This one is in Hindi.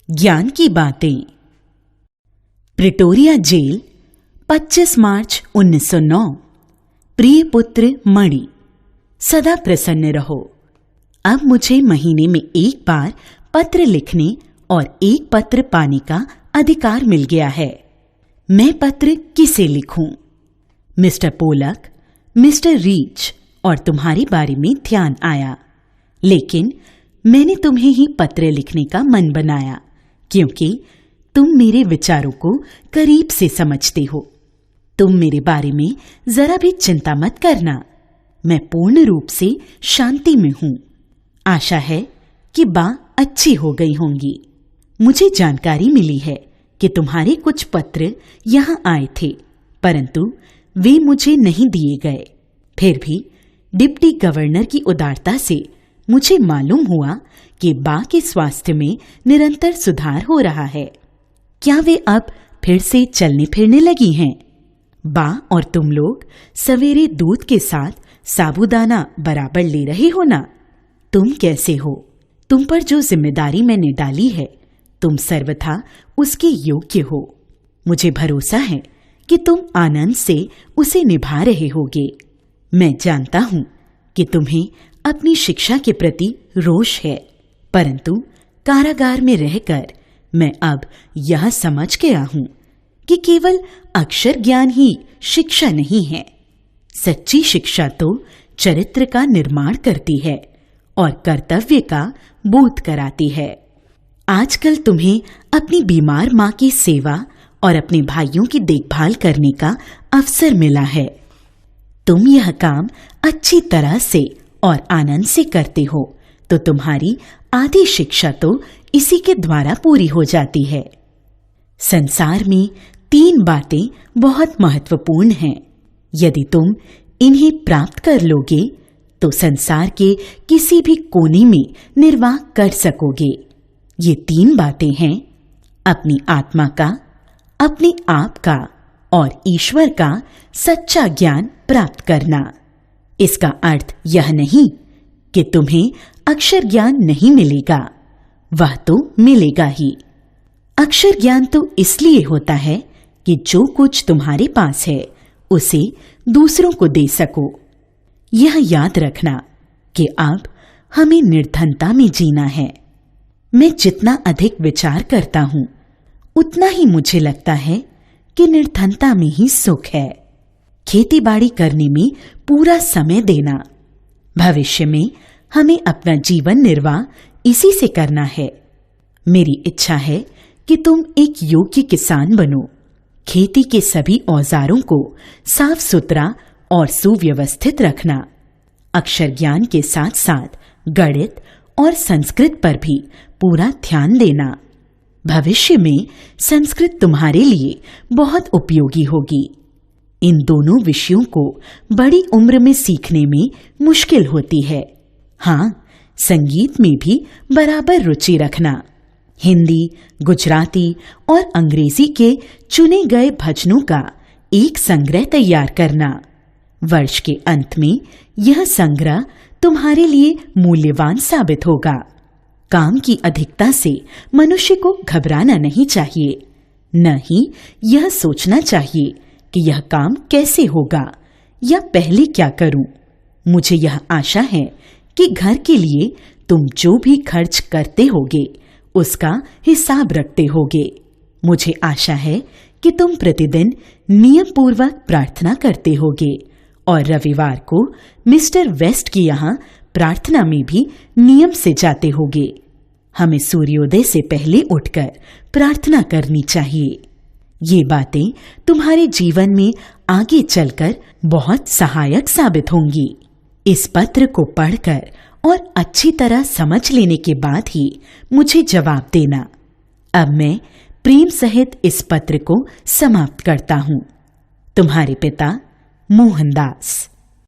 ज्ञान की बातें। प्रिटोरिया जेल, 25 मार्च 1909। प्रिय पुत्र मणि, सदा प्रसन्न रहो। अब मुझे महीने में एक बार पत्र लिखने और एक पत्र पाने का अधिकार मिल गया है। मैं पत्र किसे लिखूं? मिस्टर पोलक, मिस्टर रीच और तुम्हारे बारे में ध्यान आया, लेकिन मैंने तुम्हें ही पत्र लिखने का मन बनाया क्योंकि तुम मेरे विचारों को करीब से समझते हो। तुम मेरे बारे में जरा भी चिंता मत करना। मैं पूर्ण रूप से शांति में हूं। आशा है कि बा अच्छी हो गई होंगी। मुझे जानकारी मिली है कि तुम्हारे कुछ पत्र यहां आए थे, परंतु वे मुझे नहीं दिए गए। फिर भी डिप्टी गवर्नर की उदारता से मुझे मालूम हुआ कि बा के स्वास्थ्य में निरंतर सुधार हो रहा है। क्या वे अब फिर से चलने फिरने लगी हैं? बा और तुम लोग सवेरे दूध के साथ साबूदाना बराबर ले रहे हो ना? तुम कैसे हो? तुम पर जो जिम्मेदारी मैंने डाली है, तुम सर्वथा उसके योग्य हो। मुझे भरोसा है कि तुम आनंद से उसे निभा रहे होगे। मैं जानता हूं कि तुम्हें अपनी शिक्षा के प्रति रोष है, परंतु कारागार में रहकर मैं अब यह समझ गया हूं कि केवल अक्षर ज्ञान ही शिक्षा नहीं है। सच्ची शिक्षा तो चरित्र का निर्माण करती है और कर्तव्य का बोध कराती है। आजकल तुम्हें अपनी बीमार मां की सेवा और अपने भाइयों की देखभाल करने का अवसर मिला है। तुम यह काम अच्छी तरह से और आनंद से करते हो तो तुम्हारी आधी शिक्षा तो इसी के द्वारा पूरी हो जाती है। संसार में 3 बातें बहुत महत्वपूर्ण हैं। यदि तुम इन्हें प्राप्त कर लोगे तो संसार के किसी भी कोने में निर्वाह कर सकोगे। ये 3 बातें हैं: अपनी आत्मा का, अपने आप का और ईश्वर का सच्चा ज्ञान प्राप्त करना। इसका अर्थ यह नहीं कि तुम्हें अक्षर ज्ञान नहीं मिलेगा, वह तो मिलेगा ही। अक्षर ज्ञान तो इसलिए होता है कि जो कुछ तुम्हारे पास है उसे दूसरों को दे सको। यह याद रखना कि अब हमें निर्धनता में जीना है। मैं जितना अधिक विचार करता हूं, उतना ही मुझे लगता है कि निर्धनता में ही सुख है। खेतीबाड़ी करने में पूरा समय देना। भविष्य में हमें अपना जीवन निर्वाह इसी से करना है। मेरी इच्छा है कि तुम एक योग्य किसान बनो। खेती के सभी औजारों को साफ सुथरा और सुव्यवस्थित रखना। अक्षर ज्ञान के साथ साथ गणित और संस्कृत पर भी पूरा ध्यान देना। भविष्य में संस्कृत तुम्हारे लिए बहुत उपयोगी होगी। इन दोनों विषयों को बड़ी उम्र में सीखने में मुश्किल होती है। हाँ, संगीत में भी बराबर रुचि रखना। हिंदी, गुजराती और अंग्रेजी के चुने गए भजनों का एक संग्रह तैयार करना। वर्ष के अंत में यह संग्रह तुम्हारे लिए मूल्यवान साबित होगा। काम की अधिकता से मनुष्य को घबराना नहीं चाहिए, न ही यह सोचना चाहिए कि यह काम कैसे होगा या पहले क्या करूं। मुझे यह आशा है कि घर के लिए तुम जो भी खर्च करते होगे उसका हिसाब रखते होगे। मुझे आशा है कि तुम प्रतिदिन नियम पूर्वक प्रार्थना करते होगे और रविवार को मिस्टर वेस्ट के यहाँ प्रार्थना में भी नियम से जाते होगे। हमें सूर्योदय से पहले उठकर प्रार्थना करनी चाहिए। ये बातें तुम्हारे जीवन में आगे चलकर बहुत सहायक साबित होंगी। इस पत्र को पढ़कर और अच्छी तरह समझ लेने के बाद ही मुझे जवाब देना। अब मैं प्रेम सहित इस पत्र को समाप्त करता हूं। तुम्हारे पिता मोहनदास।